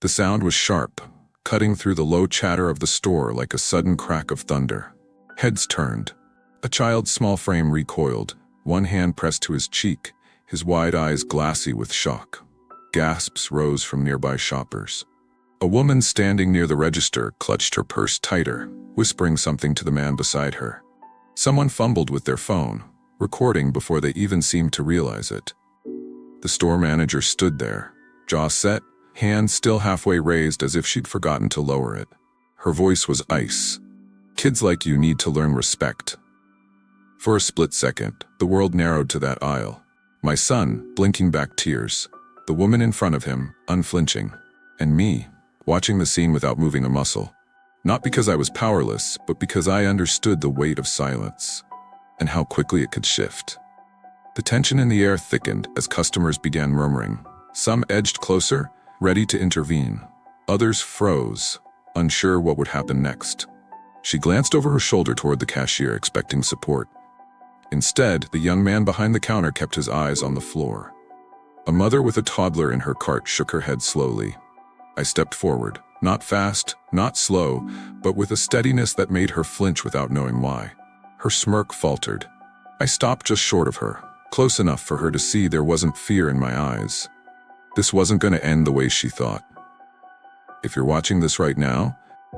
The sound was sharp, cutting through the low chatter of the store like a sudden crack of thunder. Heads turned. A child's small frame recoiled, one hand pressed to his cheek, his wide eyes glassy with shock. Gasps rose from nearby shoppers. A woman standing near the register clutched her purse tighter, whispering something to the man beside her. Someone fumbled with their phone, recording before they even seemed to realize it. The store manager stood there, jaw set, hand still halfway raised as if she'd forgotten to lower it. Her voice was ice. "Kids like you need to learn respect." For a split second, the world narrowed to that aisle. My son, blinking back tears, the woman in front of him, unflinching, and me, watching the scene without moving a muscle. Not because I was powerless, but because I understood the weight of silence, and how quickly it could shift. The tension in the air thickened as customers began murmuring. Some edged closer, ready to intervene. Others froze, unsure what would happen next. She glanced over her shoulder toward the cashier, expecting support. Instead, the young man behind the counter kept his eyes on the floor. A mother with a toddler in her cart shook her head slowly. I stepped forward, not fast, not slow, but with a steadiness that made her flinch without knowing why. Her smirk faltered. I stopped just short of her, close enough for her to see there wasn't fear in my eyes. This wasn't going to end the way she thought. If you're watching this right now,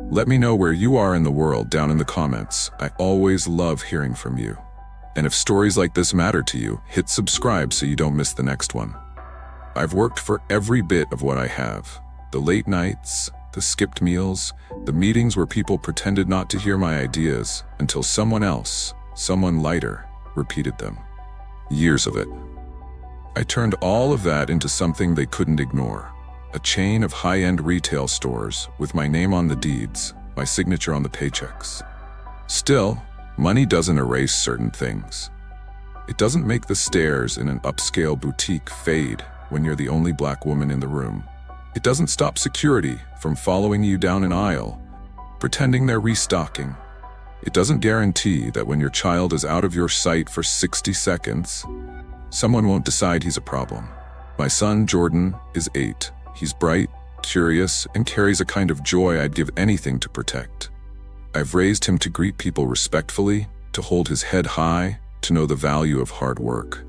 let me know where you are in the world down in the comments. I always love hearing from you. And if stories like this matter to you, hit subscribe so you don't miss the next one. I've worked for every bit of what I have. The late nights, the skipped meals, the meetings where people pretended not to hear my ideas until someone else, someone lighter, repeated them. Years of it. I turned all of that into something they couldn't ignore. A chain of high-end retail stores with my name on the deeds, my signature on the paychecks. Still, money doesn't erase certain things. It doesn't make the stairs in an upscale boutique fade when you're the only black woman in the room. It doesn't stop security from following you down an aisle, pretending they're restocking. It doesn't guarantee that when your child is out of your sight for 60 seconds, someone won't decide he's a problem. My son, Jordan, is 8. He's bright, curious, and carries a kind of joy I'd give anything to protect. I've raised him to greet people respectfully, to hold his head high, to know the value of hard work.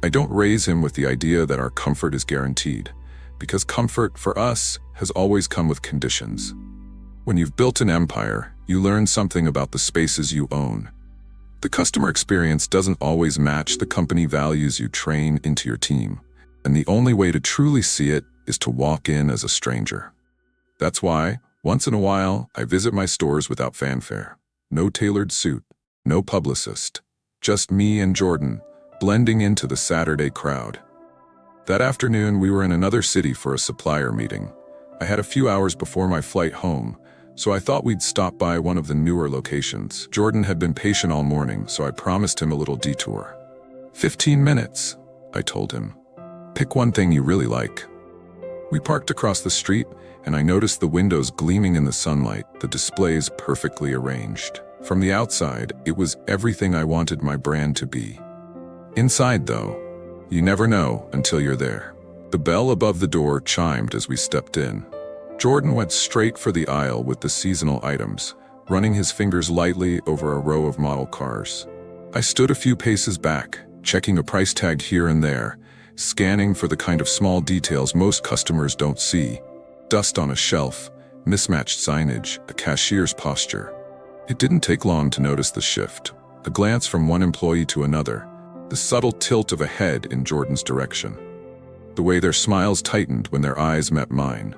I don't raise him with the idea that our comfort is guaranteed, because comfort for us has always come with conditions. When you've built an empire, you learn something about the spaces you own. The customer experience doesn't always match the company values you train into your team, and the only way to truly see it is to walk in as a stranger. That's why, once in a while, I visit my stores without fanfare. No tailored suit, no publicist, just me and Jordan, blending into the Saturday crowd. That afternoon, we were in another city for a supplier meeting. I had a few hours before my flight home, so I thought we'd stop by one of the newer locations. Jordan had been patient all morning, so I promised him a little detour. 15 minutes, I told him. Pick one thing you really like. We parked across the street, and I noticed the windows gleaming in the sunlight, the displays perfectly arranged. From the outside, it was everything I wanted my brand to be. Inside, though, you never know until you're there. The bell above the door chimed as we stepped in. Jordan went straight for the aisle with the seasonal items, running his fingers lightly over a row of model cars. I stood a few paces back, checking a price tag here and there, scanning for the kind of small details most customers don't see. Dust on a shelf, mismatched signage, a cashier's posture. It didn't take long to notice the shift. A glance from one employee to another, the subtle tilt of a head in Jordan's direction. The way their smiles tightened when their eyes met mine.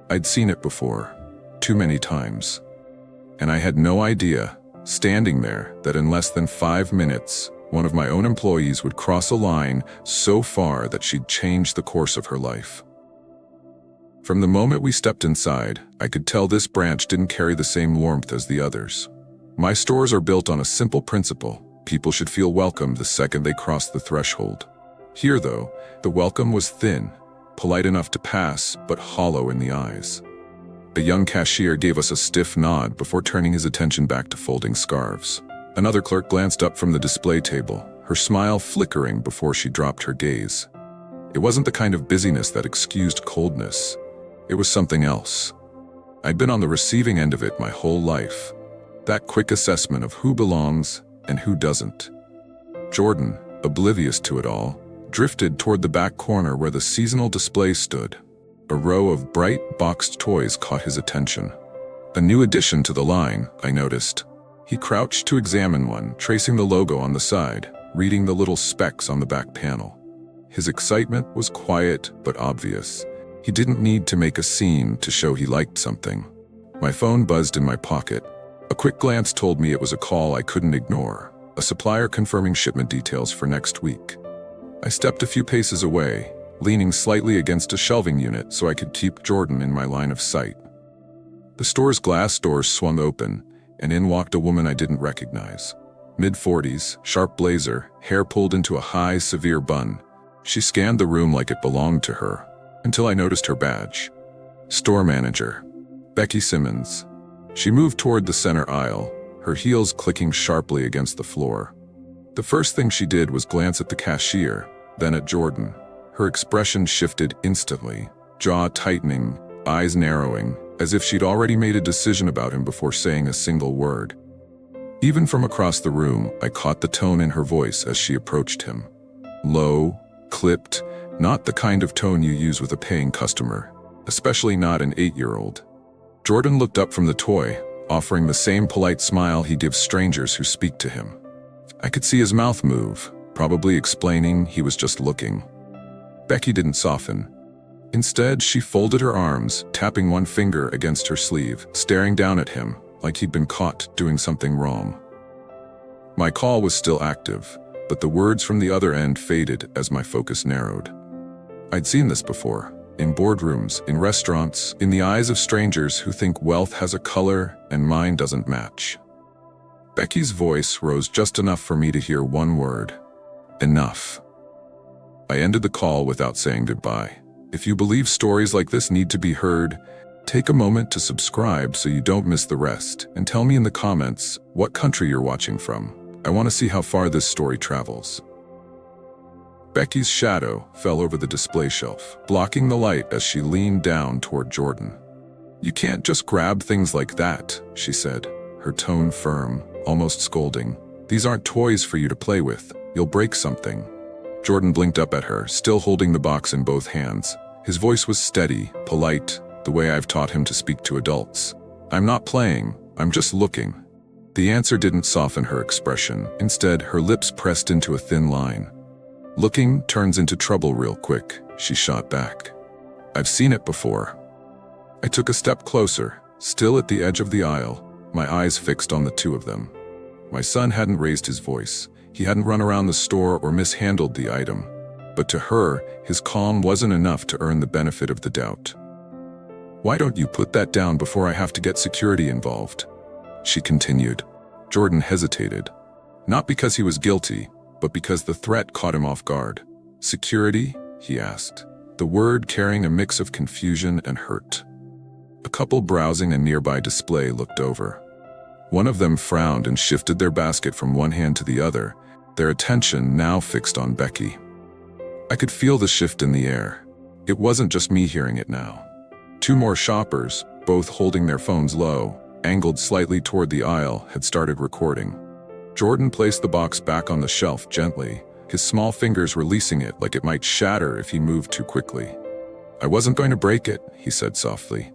I'd seen it before, too many times. And I had no idea, standing there, that in less than 5 minutes, one of my own employees would cross a line so far that she'd change the course of her life. From the moment we stepped inside, I could tell this branch didn't carry the same warmth as the others. My stores are built on a simple principle. People should feel welcome the second they cross the threshold. Here, though, the welcome was thin, polite enough to pass, but hollow in the eyes. A young cashier gave us a stiff nod before turning his attention back to folding scarves. Another clerk glanced up from the display table, her smile flickering before she dropped her gaze. It wasn't the kind of busyness that excused coldness. It was something else. I'd been on the receiving end of it my whole life. That quick assessment of who belongs and who doesn't. Jordan, oblivious to it all, drifted toward the back corner where the seasonal display stood. A row of bright, boxed toys caught his attention. A new addition to the line, I noticed. He crouched to examine one, tracing the logo on the side, reading the little specs on the back panel. His excitement was quiet but obvious. He didn't need to make a scene to show he liked something. My phone buzzed in my pocket. A quick glance told me it was a call I couldn't ignore, a supplier confirming shipment details for next week. I stepped a few paces away, leaning slightly against a shelving unit so I could keep Jordan in my line of sight. The store's glass doors swung open, and in walked a woman I didn't recognize. Mid-40s, sharp blazer, hair pulled into a high, severe bun. She scanned the room like it belonged to her, until I noticed her badge. Store manager, Becky Simmons. She moved toward the center aisle, her heels clicking sharply against the floor. The first thing she did was glance at the cashier, then at Jordan. Her expression shifted instantly, jaw tightening, eyes narrowing, as if she'd already made a decision about him before saying a single word. Even from across the room, I caught the tone in her voice as she approached him. Low, clipped, not the kind of tone you use with a paying customer, especially not an 8-year-old. Jordan looked up from the toy, offering the same polite smile he gives strangers who speak to him. I could see his mouth move, probably explaining he was just looking. Becky didn't soften. Instead, she folded her arms, tapping one finger against her sleeve, staring down at him like he'd been caught doing something wrong. My call was still active, but the words from the other end faded as my focus narrowed. I'd seen this before, in boardrooms, in restaurants, in the eyes of strangers who think wealth has a color and mine doesn't match. Becky's voice rose just enough for me to hear one word: enough. I ended the call without saying goodbye. If you believe stories like this need to be heard, take a moment to subscribe so you don't miss the rest, and tell me in the comments what country you're watching from. I want to see how far this story travels. Becky's shadow fell over the display shelf, blocking the light as she leaned down toward Jordan. "You can't just grab things like that," she said, her tone firm, almost scolding. "These aren't toys for you to play with. You'll break something." Jordan blinked up at her, still holding the box in both hands. His voice was steady, polite, the way I've taught him to speak to adults. "I'm not playing, I'm just looking." The answer didn't soften her expression. Instead, her lips pressed into a thin line. "Looking turns into trouble real quick," she shot back. "I've seen it before." I took a step closer, still at the edge of the aisle, my eyes fixed on the two of them. My son hadn't raised his voice. He hadn't run around the store or mishandled the item. But to her, his calm wasn't enough to earn the benefit of the doubt. "Why don't you put that down before I have to get security involved?" she continued. Jordan hesitated. Not because he was guilty, but because the threat caught him off guard. "Security?" he asked, the word carrying a mix of confusion and hurt. A couple browsing a nearby display looked over. One of them frowned and shifted their basket from one hand to the other, their attention now fixed on Becky. I could feel the shift in the air. It wasn't just me hearing it now. Two more shoppers, both holding their phones low, angled slightly toward the aisle, had started recording. Jordan placed the box back on the shelf gently, his small fingers releasing it like it might shatter if he moved too quickly. "I wasn't going to break it," he said softly.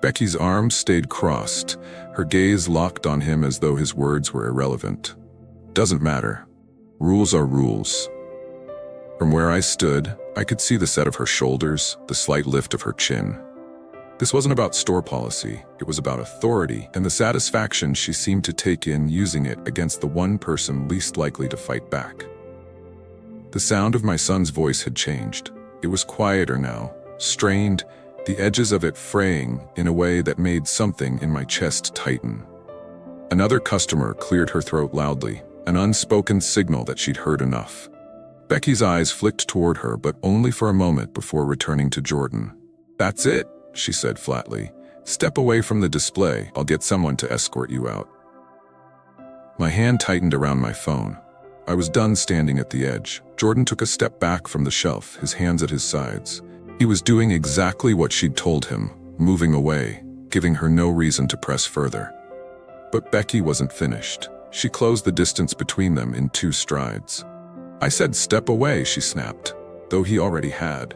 Becky's arms stayed crossed, her gaze locked on him as though his words were irrelevant. "Doesn't matter. Rules are rules." From where I stood, I could see the set of her shoulders, the slight lift of her chin. This wasn't about store policy, it was about authority and the satisfaction she seemed to take in using it against the one person least likely to fight back. The sound of my son's voice had changed. It was quieter now, strained, the edges of it fraying in a way that made something in my chest tighten. Another customer cleared her throat loudly, an unspoken signal that she'd heard enough. Becky's eyes flicked toward her, but only for a moment before returning to Jordan. "That's it," she said flatly. "Step away from the display. I'll get someone to escort you out." My hand tightened around my phone. I was done standing at the edge. Jordan took a step back from the shelf, his hands at his sides. He was doing exactly what she'd told him, moving away, giving her no reason to press further. But Becky wasn't finished. She closed the distance between them in 2 strides. "I said step away," she snapped, though he already had.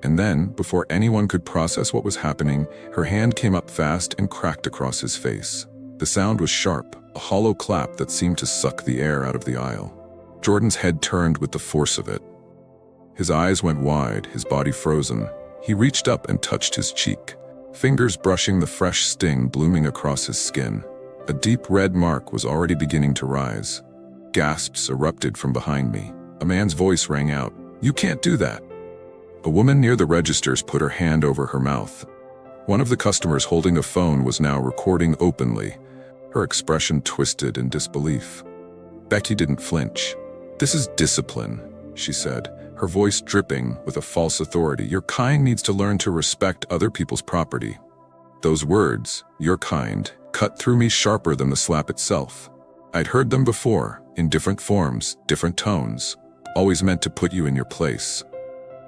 And then, before anyone could process what was happening, her hand came up fast and cracked across his face. The sound was sharp, a hollow clap that seemed to suck the air out of the aisle. Jordan's head turned with the force of it. His eyes went wide, his body frozen. He reached up and touched his cheek, fingers brushing the fresh sting blooming across his skin. A deep red mark was already beginning to rise. Gasps erupted from behind me. A man's voice rang out, "You can't do that." A woman near the registers put her hand over her mouth. One of the customers holding a phone was now recording openly, her expression twisted in disbelief. Becky didn't flinch. "This is discipline," she said, her voice dripping with a false authority. "Your kind needs to learn to respect other people's property." Those words, "your kind," cut through me sharper than the slap itself. I'd heard them before, in different forms, different tones, always meant to put you in your place.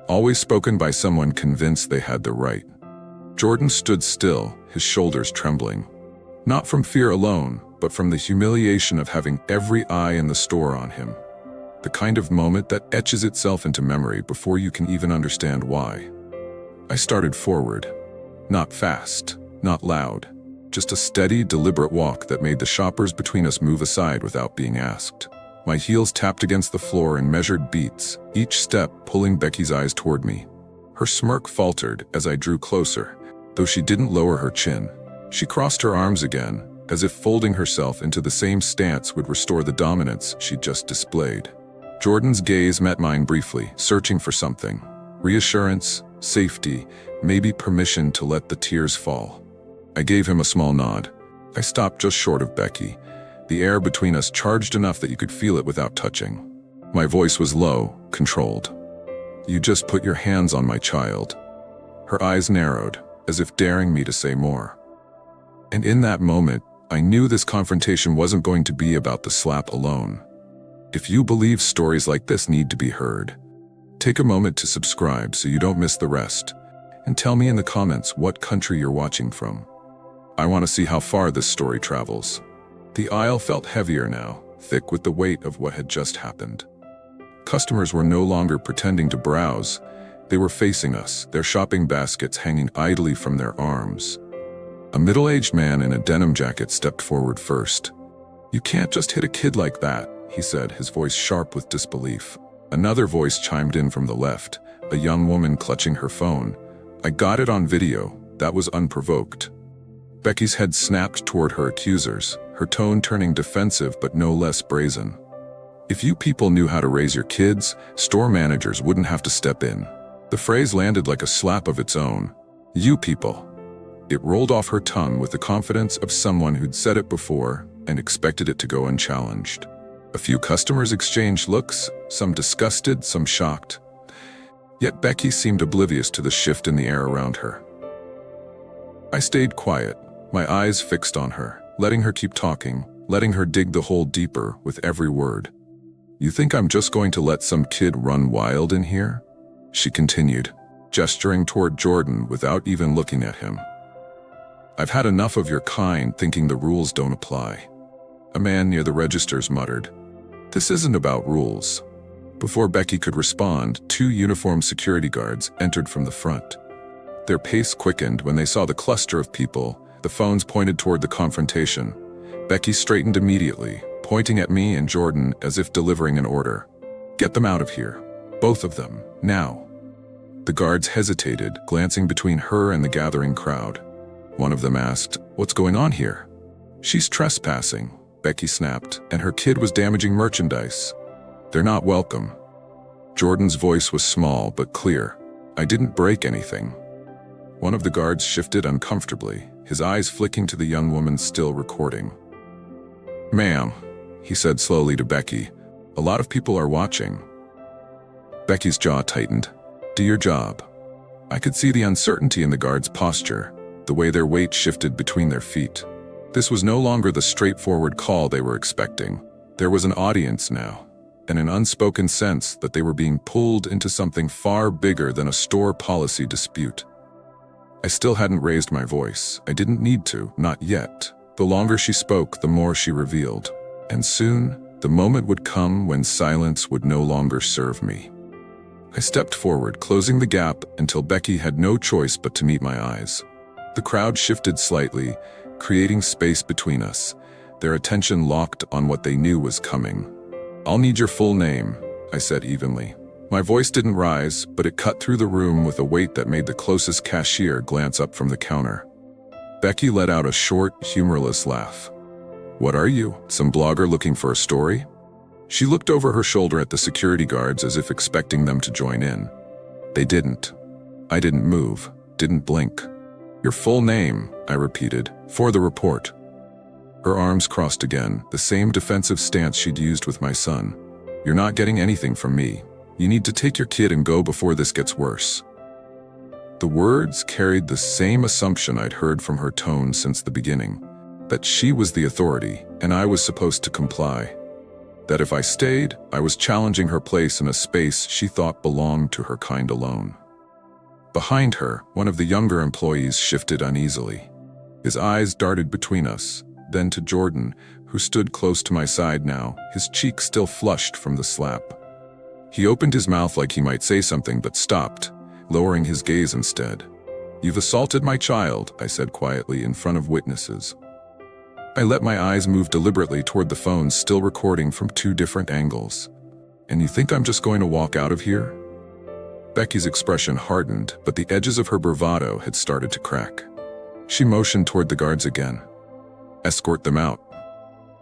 Always spoken by someone convinced they had the right. Jordan stood still, his shoulders trembling. Not from fear alone, but from the humiliation of having every eye in the store on him. The kind of moment that etches itself into memory before you can even understand why. I started forward. Not fast, not loud. Just a steady, deliberate walk that made the shoppers between us move aside without being asked. My heels tapped against the floor in measured beats, each step pulling Becky's eyes toward me. Her smirk faltered as I drew closer, though she didn't lower her chin. She crossed her arms again, as if folding herself into the same stance would restore the dominance she'd just displayed. Jordan's gaze met mine briefly, searching for something. Reassurance, safety, maybe permission to let the tears fall. I gave him a small nod. I stopped just short of Becky, the air between us charged enough that you could feel it without touching. My voice was low, controlled. "You just put your hands on my child." Her eyes narrowed, as if daring me to say more. And in that moment, I knew this confrontation wasn't going to be about the slap alone. If you believe stories like this need to be heard, take a moment to subscribe so you don't miss the rest, and tell me in the comments what country you're watching from. I want to see how far this story travels. The aisle felt heavier now, thick with the weight of what had just happened. Customers were no longer pretending to browse. They were facing us, their shopping baskets hanging idly from their arms. A middle-aged man in a denim jacket stepped forward first. "You can't just hit a kid like that," he said, his voice sharp with disbelief. Another voice chimed in from the left, a young woman clutching her phone. "I got it on video. That was unprovoked." Becky's head snapped toward her accusers, her tone turning defensive but no less brazen. "If you people knew how to raise your kids, store managers wouldn't have to step in." The phrase landed like a slap of its own. "You people." It rolled off her tongue with the confidence of someone who'd said it before and expected it to go unchallenged. A few customers exchanged looks, some disgusted, some shocked. Yet Becky seemed oblivious to the shift in the air around her. I stayed quiet, my eyes fixed on her, letting her keep talking, letting her dig the hole deeper with every word. "You think I'm just going to let some kid run wild in here?" she continued, gesturing toward Jordan without even looking at him. "I've had enough of your kind thinking the rules don't apply." A man near the registers muttered, "This isn't about rules." Before Becky could respond, 2 uniformed security guards entered from the front. Their pace quickened when they saw the cluster of people, the phones pointed toward the confrontation. Becky straightened immediately, pointing at me and Jordan as if delivering an order. "Get them out of here. Both of them, now." The guards hesitated, glancing between her and the gathering crowd. One of them asked, "What's going on here?" "She's trespassing," Becky snapped, "and her kid was damaging merchandise. They're not welcome." Jordan's voice was small but clear. "I didn't break anything." One of the guards shifted uncomfortably, his eyes flicking to the young woman still recording. "Ma'am," he said slowly to Becky, "a lot of people are watching." Becky's jaw tightened. "Do your job." I could see the uncertainty in the guard's posture, the way their weight shifted between their feet. This was no longer the straightforward call they were expecting. There was an audience now. and an unspoken sense that they were being pulled into something far bigger than a store policy dispute. I still hadn't raised my voice. I didn't need to, not yet. The longer she spoke, the more she revealed. And soon, the moment would come when silence would no longer serve me. I stepped forward, closing the gap until Becky had no choice but to meet my eyes. The crowd shifted slightly, creating space between us, their attention locked on what they knew was coming. "I'll need your full name," I said evenly. My voice didn't rise, but it cut through the room with a weight that made the closest cashier glance up from the counter. Becky let out a short, humorless laugh. "What are you, some blogger looking for a story?" She looked over her shoulder at the security guards as if expecting them to join in. They didn't. I didn't move, didn't blink. "Your full name," I repeated, "for the report." Her arms crossed again, the same defensive stance she'd used with my son. "You're not getting anything from me. You need to take your kid and go before this gets worse." The words carried the same assumption I'd heard from her tone since the beginning, that she was the authority and I was supposed to comply. That if I stayed, I was challenging her place in a space she thought belonged to her kind alone. Behind her, one of the younger employees shifted uneasily. His eyes darted between us, then to Jordan, who stood close to my side now, his cheek still flushed from the slap. He opened his mouth like he might say something but stopped, lowering his gaze instead. "You've assaulted my child," I said quietly in front of witnesses. I let my eyes move deliberately toward the phone still recording from two different angles. "And you think I'm just going to walk out of here?" Becky's expression hardened, but the edges of her bravado had started to crack. She motioned toward the guards again. "Escort them out.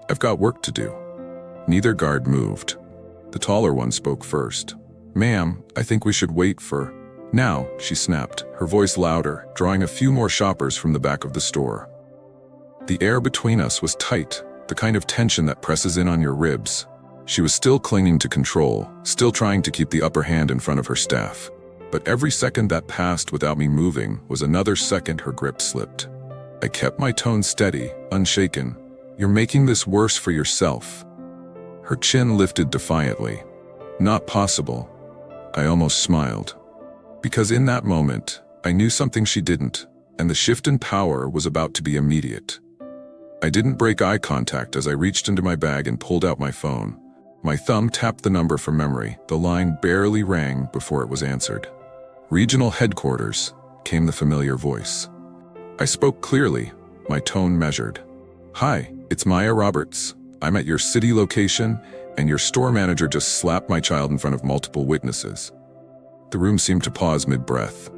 I've got work to do." Neither guard moved. The taller one spoke first. "Ma'am, I think we should wait for—" "Now," she snapped, her voice louder, drawing a few more shoppers from the back of the store. The air between us was tight, the kind of tension that presses in on your ribs. She was still clinging to control, still trying to keep the upper hand in front of her staff. But every second that passed without me moving was another second her grip slipped. I kept my tone steady, unshaken. "You're making this worse for yourself." Her chin lifted defiantly. "Not possible." I almost smiled. Because in that moment, I knew something she didn't, and the shift in power was about to be immediate. I didn't break eye contact as I reached into my bag and pulled out my phone. My thumb tapped the number from memory. The line barely rang before it was answered. "Regional headquarters," came the familiar voice. I spoke clearly, my tone measured. "Hi, it's Maya Roberts. I'm at your city location, and your store manager just slapped my child in front of multiple witnesses." The room seemed to pause mid-breath.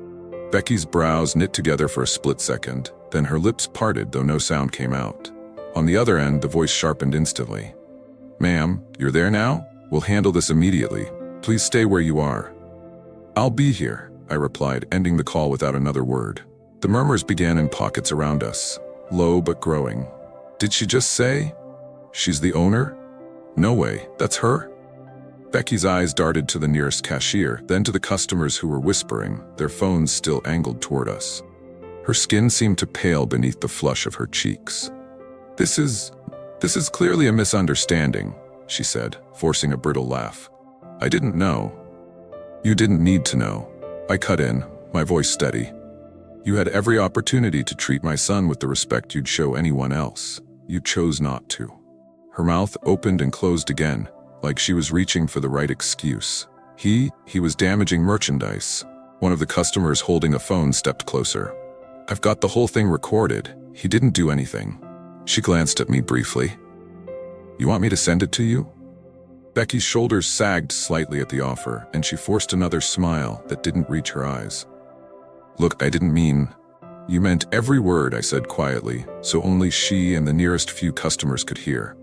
Becky's brows knit together for a split second, then her lips parted though no sound came out. On the other end, the voice sharpened instantly. "Ma'am, you're there now? We'll handle this immediately. Please stay where you are." "I'll be here," I replied, ending the call without another word. The murmurs began in pockets around us, low but growing. Did she just say, "She's the owner"? No way, that's her? Becky's eyes darted to the nearest cashier, then to the customers who were whispering, their phones still angled toward us. Her skin seemed to pale beneath the flush of her cheeks. This is clearly a misunderstanding," she said, forcing a brittle laugh. "I didn't know." "You didn't need to know." I cut in, my voice steady. "You had every opportunity to treat my son with the respect you'd show anyone else. You chose not to." Her mouth opened and closed again, like she was reaching for the right excuse. He was damaging merchandise. One of the customers holding a phone stepped closer. "I've got the whole thing recorded. He didn't do anything." She glanced at me briefly. "You want me to send it to you?" Becky's shoulders sagged slightly at the offer, and she forced another smile that didn't reach her eyes. "Look, I didn't mean—" "You meant every word," I said quietly, so only she and the nearest few customers could hear.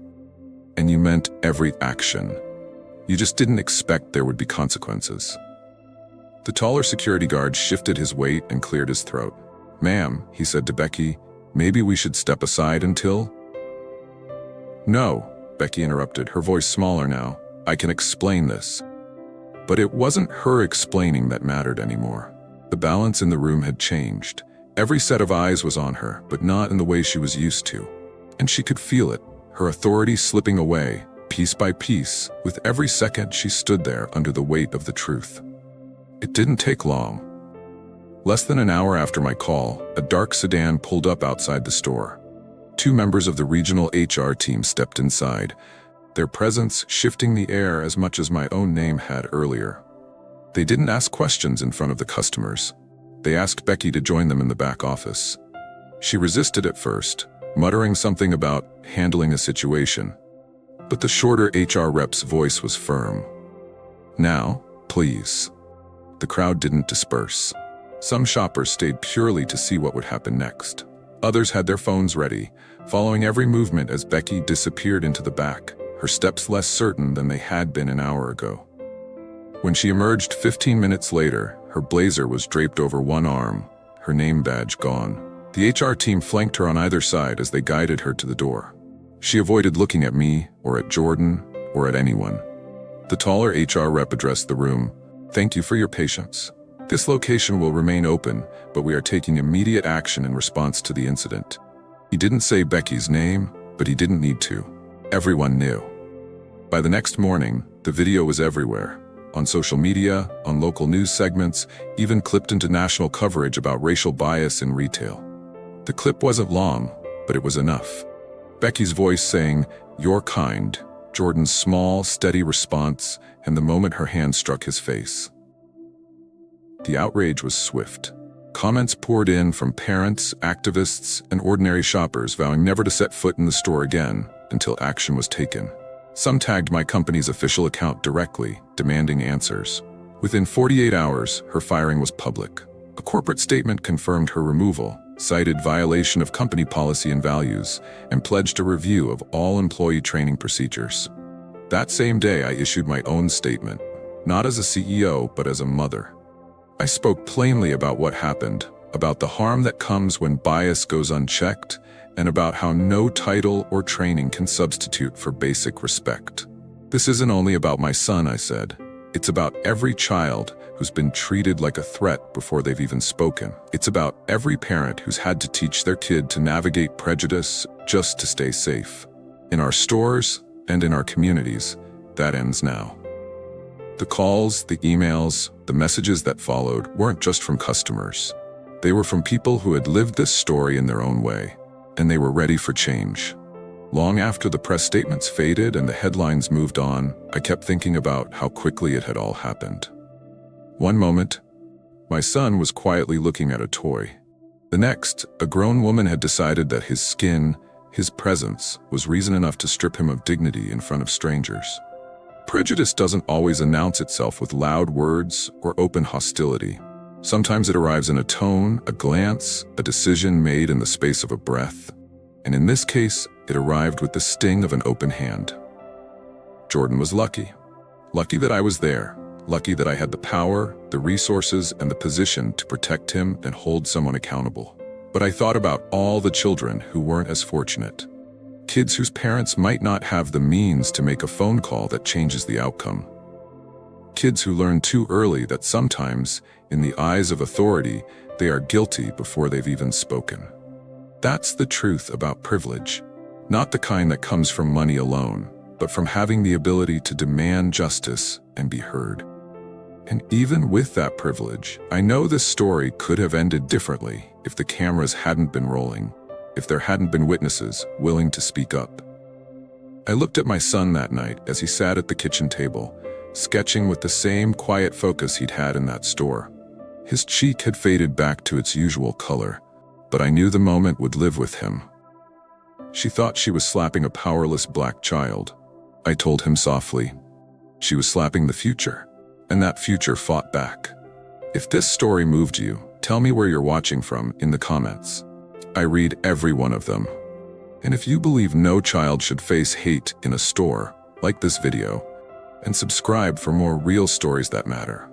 "And you meant every action. You just didn't expect there would be consequences." The taller security guard shifted his weight and cleared his throat. "Ma'am," he said to Becky, "maybe we should step aside until—" "No," Becky interrupted, her voice smaller now. "I can explain this." But it wasn't her explaining that mattered anymore. The balance in the room had changed. Every set of eyes was on her, but not in the way she was used to. And she could feel it, her authority slipping away, piece by piece, with every second she stood there under the weight of the truth. It didn't take long. Less than an hour after my call, a dark sedan pulled up outside the store. 2 members of the regional HR team stepped inside, their presence shifting the air as much as my own name had earlier. They didn't ask questions in front of the customers. They asked Becky to join them in the back office. She resisted at first, muttering something about handling a situation. But the shorter HR rep's voice was firm. "Now, please." The crowd didn't disperse. Some shoppers stayed purely to see what would happen next. Others had their phones ready, following every movement as Becky disappeared into the back, her steps less certain than they had been an hour ago. When she emerged 15 minutes later, her blazer was draped over one arm, her name badge gone. The HR team flanked her on either side as they guided her to the door. She avoided looking at me, or at Jordan, or at anyone. The taller HR rep addressed the room. "Thank you for your patience. This location will remain open, but we are taking immediate action in response to the incident." He didn't say Becky's name, but he didn't need to. Everyone knew. By the next morning, the video was everywhere. On social media, on local news segments, even clipped into national coverage about racial bias in retail. The clip wasn't long, but it was enough. Becky's voice saying, "You're kind," Jordan's small, steady response, and the moment her hand struck his face. The outrage was swift. Comments poured in from parents, activists, and ordinary shoppers vowing never to set foot in the store again until action was taken. Some tagged my company's official account directly, demanding answers. Within 48 hours, her firing was public. A corporate statement confirmed her removal, cited violation of company policy and values, and pledged a review of all employee training procedures. That same day, I issued my own statement, not as a CEO, but as a mother. I spoke plainly about what happened, about the harm that comes when bias goes unchecked, and about how no title or training can substitute for basic respect. "This isn't only about my son," I said. "It's about every child who's been treated like a threat before they've even spoken. It's about every parent who's had to teach their kid to navigate prejudice just to stay safe. In our stores and in our communities, that ends now." The calls, the emails, the messages that followed weren't just from customers. They were from people who had lived this story in their own way, and they were ready for change. Long after the press statements faded and the headlines moved on, I kept thinking about how quickly it had all happened. One moment, my son was quietly looking at a toy. The next, a grown woman had decided that his skin, his presence, was reason enough to strip him of dignity in front of strangers. Prejudice doesn't always announce itself with loud words or open hostility. Sometimes it arrives in a tone, a glance, a decision made in the space of a breath. And in this case, it arrived with the sting of an open hand. Jordan was lucky. Lucky that I was there. Lucky that I had the power, the resources, and the position to protect him and hold someone accountable. But I thought about all the children who weren't as fortunate. Kids whose parents might not have the means to make a phone call that changes the outcome. Kids who learn too early that sometimes, in the eyes of authority, they are guilty before they've even spoken. That's the truth about privilege. Not the kind that comes from money alone, but from having the ability to demand justice and be heard. And even with that privilege, I know this story could have ended differently if the cameras hadn't been rolling, if there hadn't been witnesses willing to speak up. I looked at my son that night as he sat at the kitchen table, sketching with the same quiet focus he'd had in that store. His cheek had faded back to its usual color, but I knew the moment would live with him. She thought she was slapping a powerless black child. I told him softly. She was slapping the future, and that future fought back. If this story moved you, tell me where you're watching from in the comments. I read every one of them. And if you believe no child should face hate in a store, like this video, and subscribe for more real stories that matter.